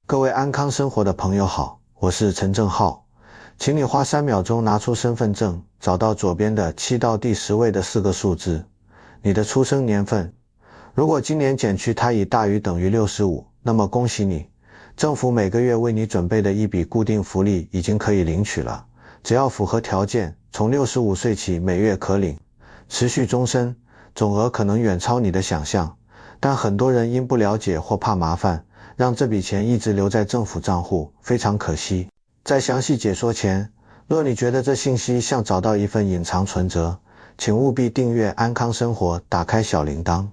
各位安康生活的朋友好，我是陈正浩，请你花3秒钟拿出身份证，找到左边的7到第10位的4个数字，你的出生年份。如果今年减去它已大于等于65，那么恭喜你，政府每个月为你准备的一笔固定福利已经可以领取了，只要符合条件，从65岁起每月可领，持续终身，总额可能远超你的想象，但很多人因不了解或怕麻烦，让这笔钱一直留在政府账户，非常可惜。在详细解说前，若你觉得这信息像找到一份隐藏存折，请务必订阅安康生活，打开小铃铛，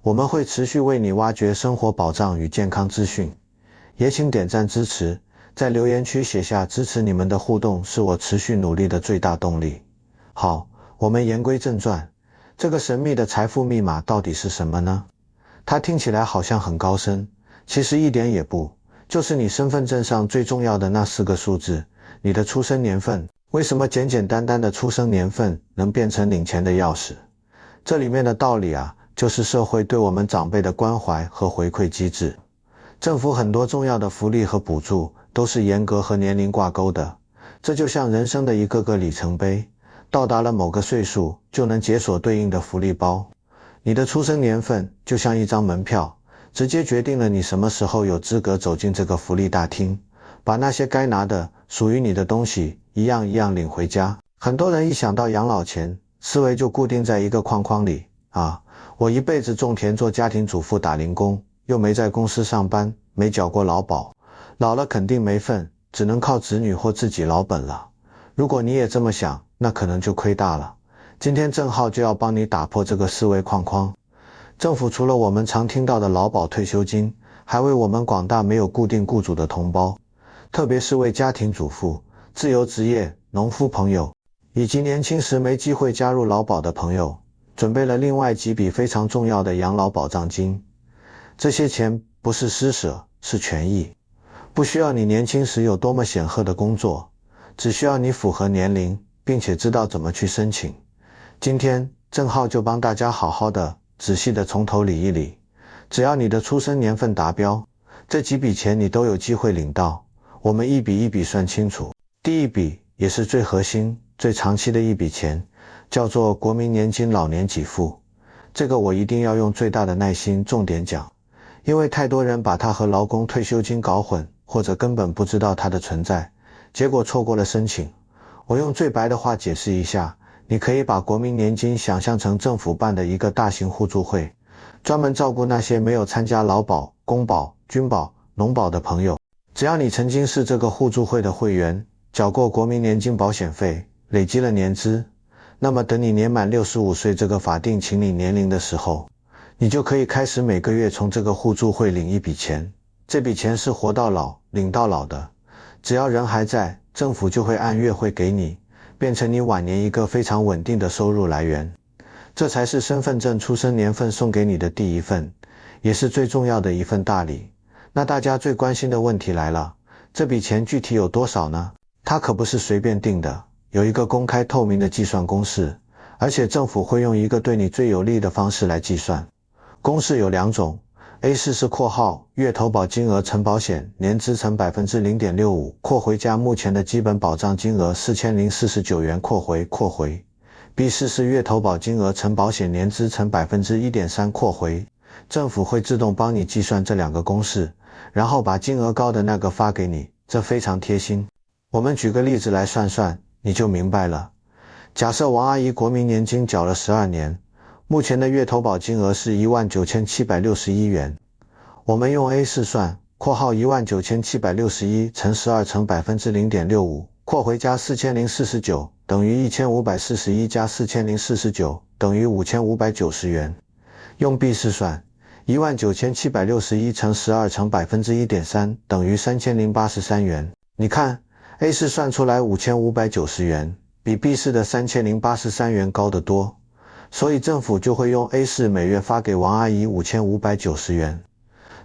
我们会持续为你挖掘生活保障与健康资讯。也请点赞支持，在留言区写下支持，你们的互动是我持续努力的最大动力。好，我们言归正传，这个神秘的财富密码到底是什么呢？它听起来好像很高深，其实一点也不，就是你身份证上最重要的那4个数字，你的出生年份。为什么简简单单的出生年份能变成领钱的钥匙？这里面的道理就是社会对我们长辈的关怀和回馈机制。政府很多重要的福利和补助都是严格和年龄挂钩的，这就像人生的一个个里程碑，到达了某个岁数就能解锁对应的福利包。你的出生年份就像一张门票，直接决定了你什么时候有资格走进这个福利大厅，把那些该拿的属于你的东西一样一样领回家。很多人一想到养老钱，思维就固定在一个框框里我一辈子种田做家庭主妇打零工，又没在公司上班，没缴过劳保，老了肯定没份，只能靠子女或自己老本了。如果你也这么想，那可能就亏大了。今天正好就要帮你打破这个思维框框。政府除了我们常听到的劳保退休金，还为我们广大没有固定雇主的同胞，特别是为家庭主妇、自由职业、农夫朋友，以及年轻时没机会加入劳保的朋友，准备了另外几笔非常重要的养老保障金。这些钱不是施舍，是权益。不需要你年轻时有多么显赫的工作，只需要你符合年龄，并且知道怎么去申请。今天正好就帮大家好好的仔细的从头理一理，只要你的出生年份达标，这几笔钱你都有机会领到。我们一笔一笔算清楚。第一笔也是最核心最长期的一笔钱，叫做国民年金老年给付。这个我一定要用最大的耐心重点讲，因为太多人把它和劳工退休金搞混，或者根本不知道它的存在，结果错过了申请。我用最白的话解释一下，你可以把国民年金想象成政府办的一个大型互助会，专门照顾那些没有参加劳保、公保、军保、农保的朋友。只要你曾经是这个互助会的会员，缴过国民年金保险费，累积了年资，那么等你年满65岁这个法定请领年龄的时候，你就可以开始每个月从这个互助会领一笔钱。这笔钱是活到老领到老的，只要人还在，政府就会按月会给你，变成你晚年一个非常稳定的收入来源。这才是身份证出生年份送给你的第一份，也是最重要的一份大礼。那大家最关心的问题来了，这笔钱具体有多少呢？它可不是随便定的，有一个公开透明的计算公式，而且政府会用一个对你最有利的方式来计算。公式有2种， A4 是括号月投保金额乘保险年资乘 0.65 括回加目前的基本保障金额4049元括回，B4 是月投保金额乘保险年资乘 1.3 括回。政府会自动帮你计算这2个公式，然后把金额高的那个发给你，这非常贴心。我们举个例子来算算，你就明白了。假设王阿姨国民年金缴了12年，目前的月投保金额是19761元。我们用 A4 算，括号19761乘12乘 0.65 括回加4049等于1541加4049等于5590元。用 B4 算，19761乘12乘 1.3 等于3083元。你看 A4 算出来5590元，比 B4 的3083元高得多，所以政府就会用 A4 每月发给王阿姨5590元。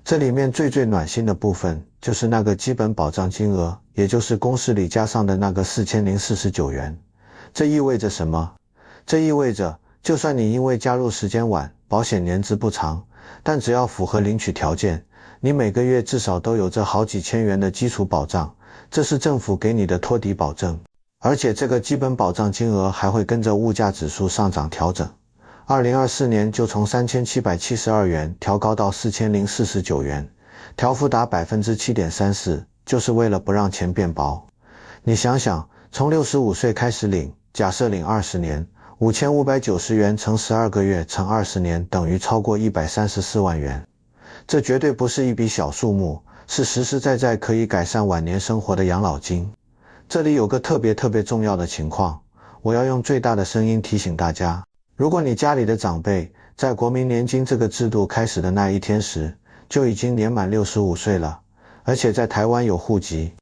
这里面最暖心的部分就是那个基本保障金额，也就是公式里加上的那个4049元。这意味着什么？这意味着就算你因为加入时间晚，保险年资不长，但只要符合领取条件，你每个月至少都有这好几千元的基础保障，这是政府给你的托底保证。而且这个基本保障金额还会跟着物价指数上涨调整。2024年就从3772元调高到4049元，调幅达 7.34%， 就是为了不让钱变薄。你想想，从65岁开始领，假设领20年，5590元乘12个月乘20年等于超过134万元。这绝对不是一笔小数目，是实实在在可以改善晚年生活的养老金。这里有个特别重要的情况，我要用最大的声音提醒大家，如果你家里的长辈在国民年金这个制度开始的那一天时，就已经年满65岁了，而且在台湾有户籍，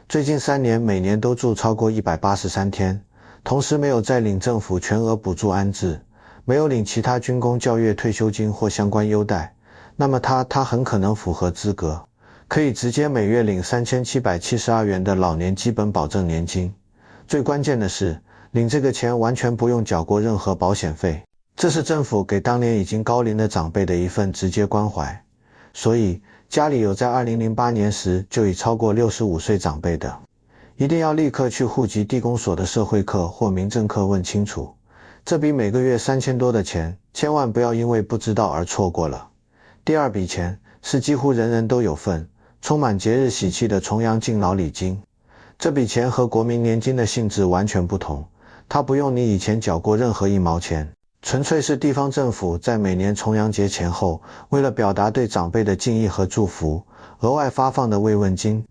最近3年每年都住超过183天，同时没有再领政府全额补助安置，没有领其他军公教育退休金或相关优待，那么他很可能符合资格，可以直接每月领3772元的老年基本保证年金。最关键的是，领这个钱完全不用缴过任何保险费，这是政府给当年已经高龄的长辈的一份直接关怀。所以家里有在2008年时就已超过65岁长辈的，一定要立刻去户籍地公所的社会课或民政课问清楚，这笔每个月3000多的钱，千万不要因为不知道而错过了。第二笔钱是几乎人人都有份，充满节日喜气的重阳敬老礼金。这笔钱和国民年金的性质完全不同，它不用你以前缴过任何1毛钱，纯粹是地方政府在每年重阳节前后，为了表达对长辈的敬意和祝福，额外发放的慰问金。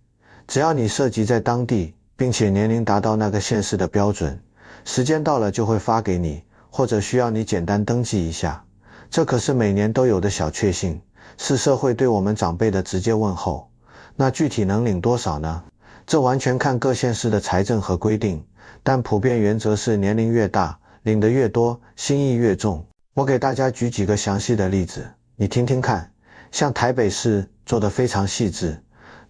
只要你涉及在当地，并且年龄达到那个县市的标准，时间到了就会发给你，或者需要你简单登记一下。这可是每年都有的小确幸，是社会对我们长辈的直接问候。那具体能领多少呢？这完全看各县市的财政和规定，但普遍原则是年龄越大，领得越多，心意越重。我给大家举几个详细的例子，你听听看。像台北市做得非常细致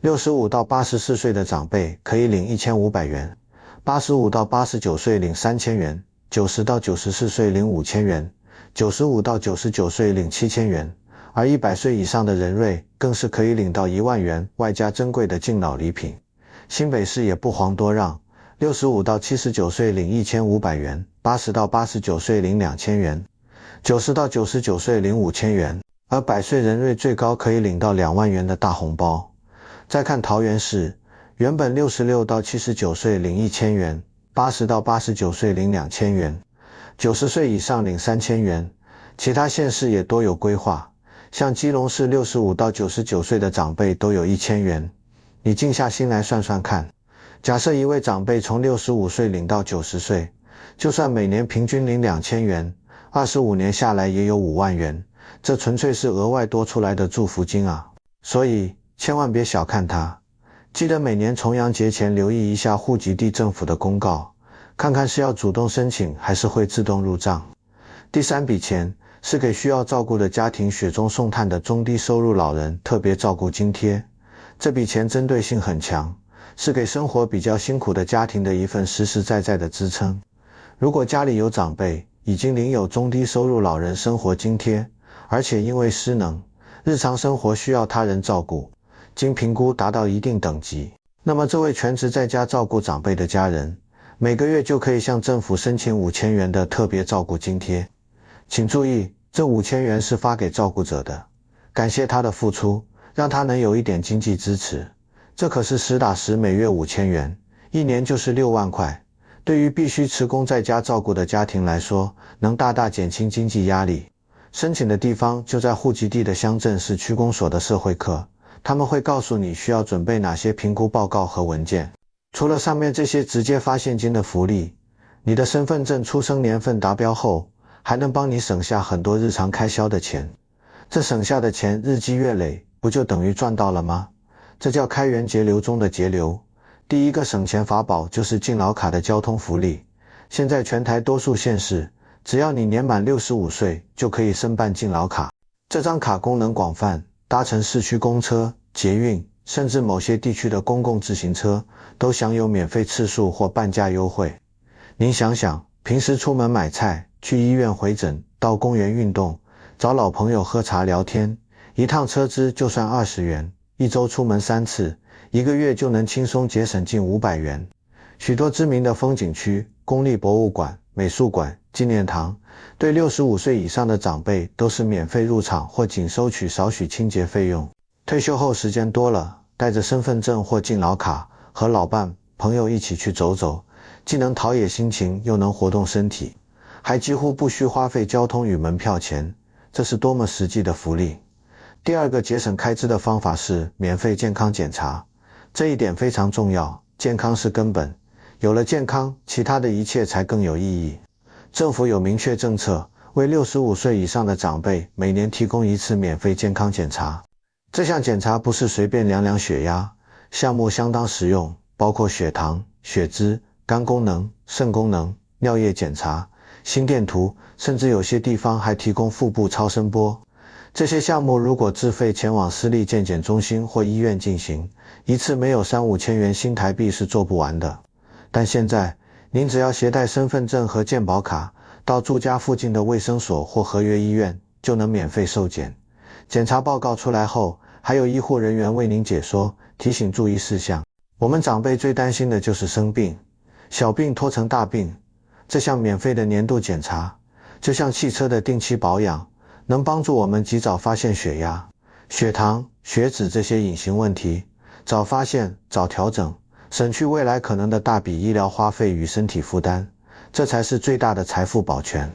，65到84岁的长辈可以领1500元，85到89岁领3000元，90到94岁领5000元，95到99岁领7000元，而100岁以上的人瑞更是可以领到1万元，外加珍贵的敬老礼品。新北市也不遑多让，65到79岁领1500元，80到89岁领2000元，90到99岁领5000元，而100岁人瑞最高可以领到2万元的大红包。再看桃园市，原本66到79岁领1000元，80到89岁领2000元，90岁以上领3000元。其他县市也多有规划，像基隆市65到99岁的长辈都有1000元。你静下心来算算看，假设一位长辈从65岁领到90岁，就算每年平均领2000元，25年下来也有5万元，这纯粹是额外多出来的祝福金啊！所以千万别小看它，记得每年重阳节前留意一下户籍地政府的公告，看看是要主动申请还是会自动入账。第3笔钱是给需要照顾的家庭雪中送炭的中低收入老人特别照顾津贴，这笔钱针对性很强，是给生活比较辛苦的家庭的一份实实在在的支撑。如果家里有长辈已经领有中低收入老人生活津贴，而且因为失能，日常生活需要他人照顾，经评估达到一定等级，那么这位全职在家照顾长辈的家人，每个月就可以向政府申请5000元的特别照顾津贴。请注意，这5000元是发给照顾者的，感谢他的付出，让他能有一点经济支持。这可是实打实每月5000元，一年就是6万块。对于必须持工在家照顾的家庭来说，能大大减轻经济压力。申请的地方就在户籍地的乡镇市区公所的社会课，他们会告诉你需要准备哪些评估报告和文件。除了上面这些直接发现金的福利，你的身份证出生年份达标后，还能帮你省下很多日常开销的钱。这省下的钱日积月累，不就等于赚到了吗？这叫开源节流中的节流。第一个省钱法宝就是敬老卡的交通福利。现在全台多数县市，只要你年满65岁，就可以申办敬老卡。这张卡功能广泛，搭乘市区公车、捷运，甚至某些地区的公共自行车，都享有免费次数或半价优惠。您想想，平时出门买菜、去医院回诊、到公园运动、找老朋友喝茶聊天，一趟车资就算20元，一周出门3次，一个月就能轻松节省近500元。许多知名的风景区、公立博物馆、美术馆、纪念堂，对65岁以上的长辈都是免费入场或仅收取少许清洁费用。退休后时间多了，带着身份证或敬老卡，和老伴、朋友一起去走走，既能陶冶心情，又能活动身体，还几乎不需花费交通与门票钱，这是多么实际的福利。第二个节省开支的方法是免费健康检查，这一点非常重要，健康是根本，有了健康，其他的一切才更有意义。政府有明确政策，为65岁以上的长辈每年提供1次免费健康检查。这项检查不是随便量量血压，项目相当实用，包括血糖、血脂、肝功能、肾功能、尿液检查、心电图，甚至有些地方还提供腹部超声波。这些项目如果自费前往私立健检中心或医院进行，一次没有3-5千元新台币是做不完的。但现在，您只要携带身份证和健保卡，到住家附近的卫生所或合约医院，就能免费受检。检查报告出来后，还有医护人员为您解说，提醒注意事项。我们长辈最担心的就是生病，小病拖成大病。这项免费的年度检查，就像汽车的定期保养，能帮助我们及早发现血压、血糖、血脂这些隐形问题，早发现、早调整，省去未来可能的大笔医疗花费与身体负担，这才是最大的财富保全。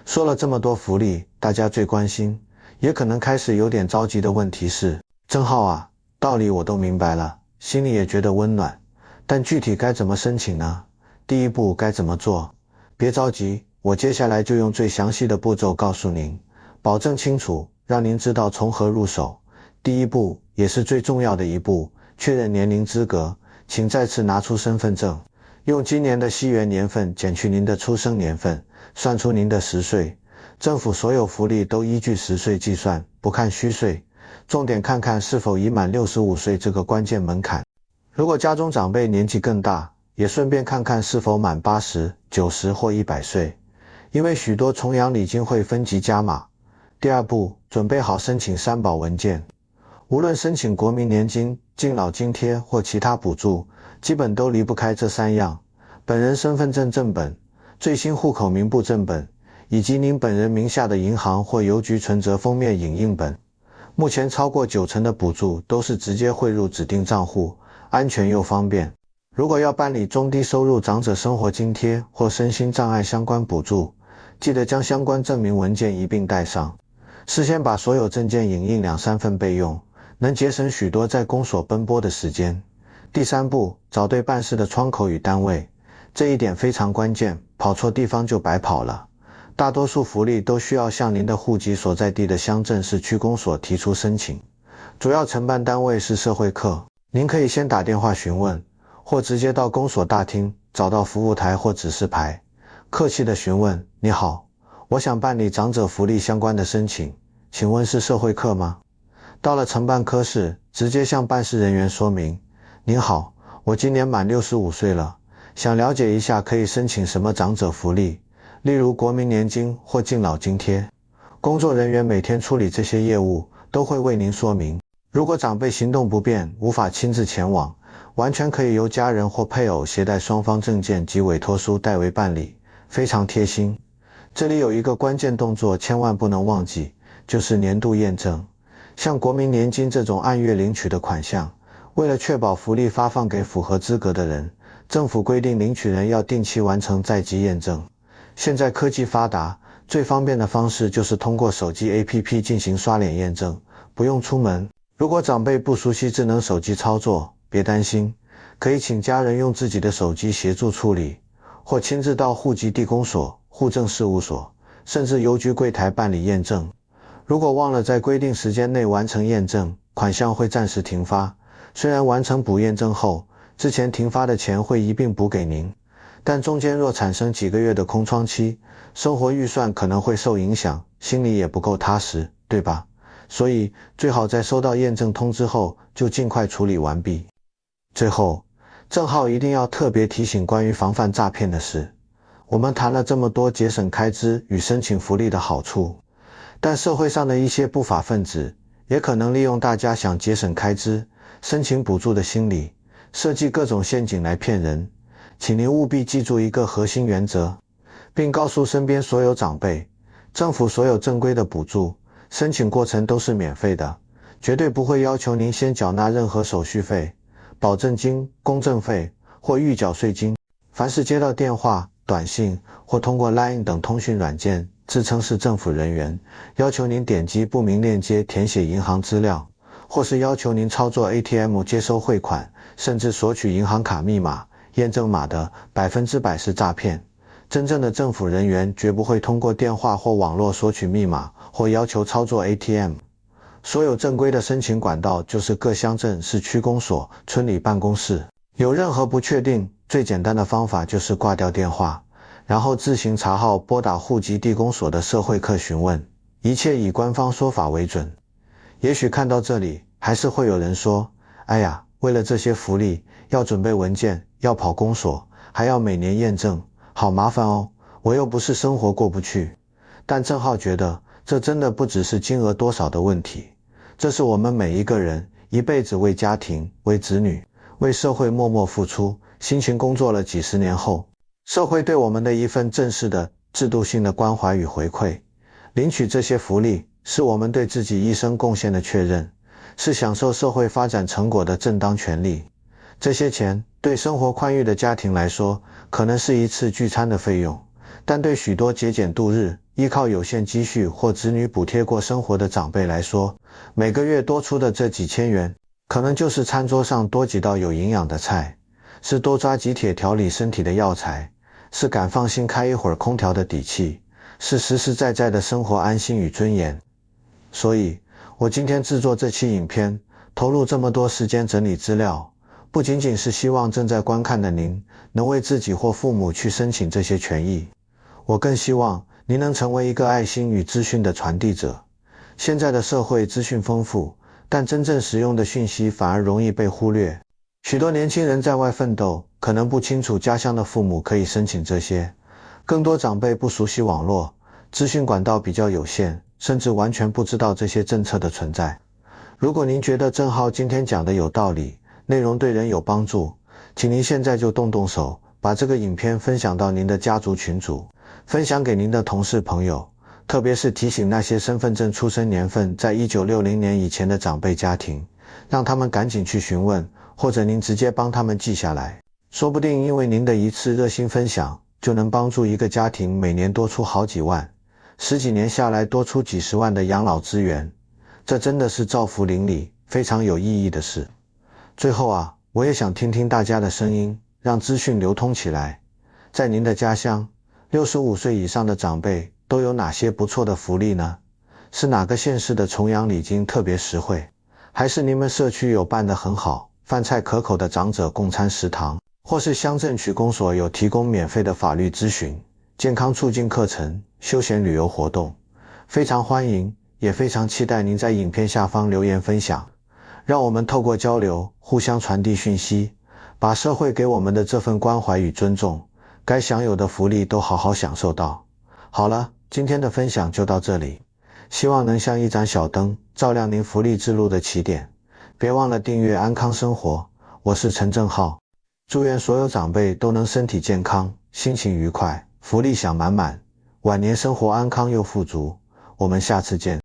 说了这么多福利，大家最关心，也可能开始有点着急的问题是，正浩啊，道理我都明白了，心里也觉得温暖，但具体该怎么申请呢？第一步该怎么做？别着急，我接下来就用最详细的步骤告诉您，保证清楚，让您知道从何入手。第一步，也是最重要的一步，确认年龄资格，请再次拿出身份证，用今年的西元年份减去您的出生年份，算出您的10岁。政府所有福利都依据10岁计算，不看虚岁，重点看看是否已满65岁这个关键门槛。如果家中长辈年纪更大，也顺便看看是否满80、90或100岁，因为许多重阳礼金会分级加码。第二步，准备好申请3保文件。无论申请国民年金、敬老津贴或其他补助，基本都离不开这3样：本人身份证正本、最新户口名簿正本，以及您本人名下的银行或邮局存折封面影印本。目前超过90%的补助都是直接汇入指定账户，安全又方便。如果要办理中低收入长者生活津贴或身心障碍相关补助，记得将相关证明文件一并带上，事先把所有证件影印2-3份备用，能节省许多在公所奔波的时间。第三步，找对办事的窗口与单位，这一点非常关键，跑错地方就白跑了。大多数福利都需要向您的户籍所在地的乡镇市区公所提出申请，主要承办单位是社会科，您可以先打电话询问，或直接到公所大厅找到服务台或指示牌，客气的询问：你好，我想办理长者福利相关的申请，请问是社会科吗？到了承办科室，直接向办事人员说明：您好，我今年满65岁了，想了解一下可以申请什么长者福利，例如国民年金或敬老津贴。工作人员每天处理这些业务，都会为您说明。如果长辈行动不便，无法亲自前往，完全可以由家人或配偶携带双方证件及委托书代为办理，非常贴心。这里有一个关键动作千万不能忘记，就是年度验证。像国民年金这种按月领取的款项，为了确保福利发放给符合资格的人，政府规定领取人要定期完成在籍验证。现在科技发达，最方便的方式就是通过手机 APP 进行刷脸验证，不用出门。如果长辈不熟悉智能手机操作，别担心，可以请家人用自己的手机协助处理，或亲自到户籍地公所、户政事务所，甚至邮局柜台办理验证。如果忘了在规定时间内完成验证，款项会暂时停发。虽然完成补验证后，之前停发的钱会一并补给您，但中间若产生几个月的空窗期，生活预算可能会受影响，心里也不够踏实，对吧？所以最好在收到验证通知后就尽快处理完毕。最后，正浩一定要特别提醒关于防范诈骗的事。我们谈了这么多节省开支与申请福利的好处，但社会上的一些不法分子也可能利用大家想节省开支、申请补助的心理，设计各种陷阱来骗人。请您务必记住一个核心原则，并告诉身边所有长辈，政府所有正规的补助，申请过程都是免费的，绝对不会要求您先缴纳任何手续费、保证金、公证费或预缴税金。凡是接到电话、短信或通过 LINE 等通讯软件自称是政府人员，要求您点击不明链接填写银行资料，或是要求您操作 ATM 接收汇款，甚至索取银行卡密码、验证码的100%是诈骗。真正的政府人员绝不会通过电话或网络索取密码或要求操作 ATM。所有正规的申请管道就是各乡镇市区公所、村里办公室。有任何不确定，最简单的方法就是挂掉电话，然后自行查号拨打户籍地公所的社会课询问，一切以官方说法为准。也许看到这里，还是会有人说，哎呀，为了这些福利，要准备文件，要跑公所，还要每年验证，好麻烦哦，我又不是生活过不去。但郑浩觉得，这真的不只是金额多少的问题，这是我们每一个人一辈子为家庭、为子女、为社会默默付出，辛勤工作了几十年后，社会对我们的一份正式的、制度性的关怀与回馈。领取这些福利，是我们对自己一生贡献的确认，是享受社会发展成果的正当权利。这些钱，对生活宽裕的家庭来说，可能是一次聚餐的费用，但对许多节俭度日、依靠有限积蓄或子女补贴过生活的长辈来说，每个月多出的这几千元，可能就是餐桌上多几道有营养的菜，是多抓几帖调理身体的药材，是敢放心开一会儿空调的底气，是实实在在的生活安心与尊严。所以，我今天制作这期影片，投入这么多时间整理资料，不仅仅是希望正在观看的您能为自己或父母去申请这些权益，我更希望您能成为一个爱心与资讯的传递者。现在的社会资讯丰富，但真正实用的讯息反而容易被忽略。许多年轻人在外奋斗，可能不清楚家乡的父母可以申请这些，更多长辈不熟悉网络，资讯管道比较有限，甚至完全不知道这些政策的存在。如果您觉得郑浩今天讲的有道理，内容对人有帮助，请您现在就动手，把这个影片分享到您的家族群组，分享给您的同事朋友，特别是提醒那些身份证出生年份在1960年以前的长辈家庭，让他们赶紧去询问，或者您直接帮他们记下来。说不定因为您的一次热心分享，就能帮助一个家庭每年多出好几万，10几年下来多出几十万的养老资源，这真的是造福邻里，非常有意义的事。最后啊，我也想听听大家的声音，让资讯流通起来。在您的家乡，65岁以上的长辈都有哪些不错的福利呢？是哪个县市的重阳礼金特别实惠？还是你们社区有办得很好、饭菜可口的长者共餐食堂？或是乡镇区公所有提供免费的法律咨询、健康促进课程、休闲旅游活动？非常欢迎，也非常期待您在影片下方留言分享，让我们透过交流，互相传递讯息，把社会给我们的这份关怀与尊重，该享有的福利都好好享受到。好了，今天的分享就到这里，希望能像一盏小灯，照亮您福利之路的起点。别忘了订阅安康生活，我是陈正浩。祝愿所有长辈都能身体健康，心情愉快，福利享满满，晚年生活安康又富足。我们下次见。